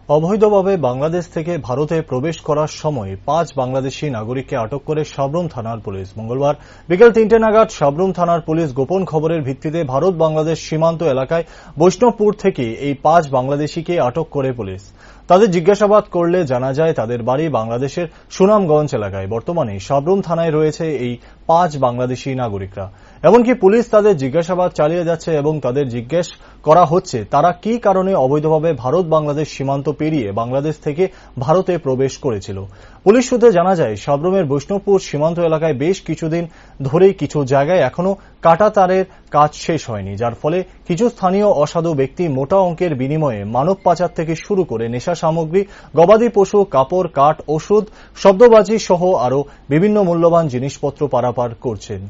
অবৈধভাবে বাংলাদেশ থেকে ভারতে প্রবেশ করার সময় 5 বাংলাদেশি নাগরিককে আটক করে সাব্রুম থানার পুলিশ। মঙ্গলবার বিকেল 3টে নাগাদ সাব্রুম থানার পুলিশ গোপন খবরের ভিত্তিতে ভারত বাংলাদেশ সীমান্ত এলাকায় বৈষ্ণবপুর থেকে এই 5 বাংলাদেশিকে আটক করে পুলিশ। তাদের জিজ্ঞাসাবাদ করলে জানা যায় তাদের বাড়ি বাংলাদেশের সুনামগঞ্জ এলাকায়। বর্তমানে সাব্রুম থানায় রয়েছে এই 5 বাংলাদেশি নাগরিকরা। এমনকি পুলিশ তাদের জিজ্ঞাসাবাদ চালিয়ে যাচ্ছে এবং তাদের জিজ্ঞেস করা হচ্ছে তারা কি কারণে অবৈধভাবে ভারত বাংলাদেশ সীমান্ত পেরিয়ে বাংলাদেশ থেকে ভারতে প্রবেশ করেছিল। পুলিশ সূত্রে জানা যায় সাব্রুমের বৈষ্ণবপুর সীমান্ত এলাকায় বেশ কিছুদিন ধরেই কিছু জায়গায় এখনো কাঁটাতারের কাজ শেষ হয়নি, যার ফলে কিছু স্থানীয় অসাধু ব্যক্তি মোটা অঙ্কের বিনিময়ে মানব পাচার থেকে শুরু করে নেশা সামগ্রী, গবাদি পশু, কাপড়, কাঠ, ওষুধ, শব্দবাজি সহ আরও বিভিন্ন মূল্যবান জিনিসপত্র পারাপার করছেন।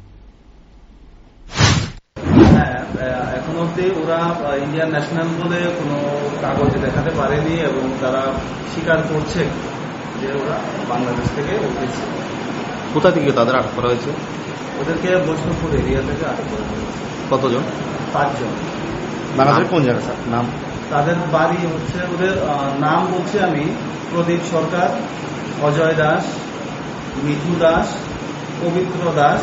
এখন অব্দি ওরা ইন্ডিয়ান ন্যাশনাল বলে কোনো কাগজে দেখাতে পারেনি এবং তারা স্বীকার করছে যে ওরা বাংলাদেশ থেকে উঠেছে। কোথা থেকে তাদের আটক করা হয়েছে? ওদেরকে বৈষ্ণবপুর এরিয়া থেকে আটক করা হয়েছে। কতজন? 5 জন। বাংলাদেশের কোন জায়গা স্যার? নাম? তাদের বাড়ি হচ্ছে, ওদের নাম বলছি আমি: প্রদীপ সরকার, অজয় দাস, মিঠু দাস, পবিত্র দাস,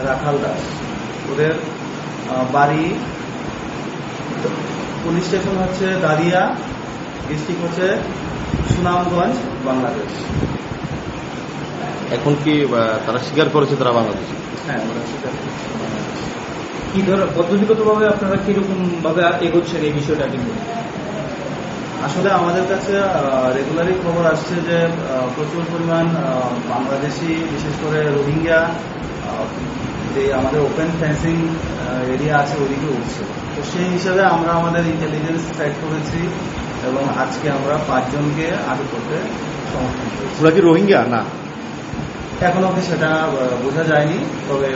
রাখাল দাস। ওদের বাড়ি পুলিশ স্টেশন হচ্ছে দারিয়া, ডিস্ট্রিক্ট হচ্ছে সুনামগঞ্জ, বাংলাদেশ। এখন কি তারা স্বীকার করেছে তারা বাংলাদেশ? হ্যাঁ, ওরা স্বীকার করেছে। কি ধরনের পদ্ধতিগতভাবে আপনারা কিরকম ভাবে এগোচ্ছেন এই বিষয়টা? কিন্তু আসলে আমাদের কাছে রেগুলারই খবর আসছে যে প্রচুর পরিমাণ বাংলাদেশি, বিশেষ করে রোহিঙ্গা, যে আমাদের ওপেন ফেন্সিং এরিয়া আছে ওইদিকে উঠছে। তো সেই হিসাবে আমরা আমাদের ইন্টেলিজেন্স ট্র্যাক করেছি এবং আজকে আমরা 5 জনকে আটক করতে সমর্থন করেছি। ওরা কি রোহিঙ্গা? না, এখন অবধি সেটা বোঝা যায়নি, তবে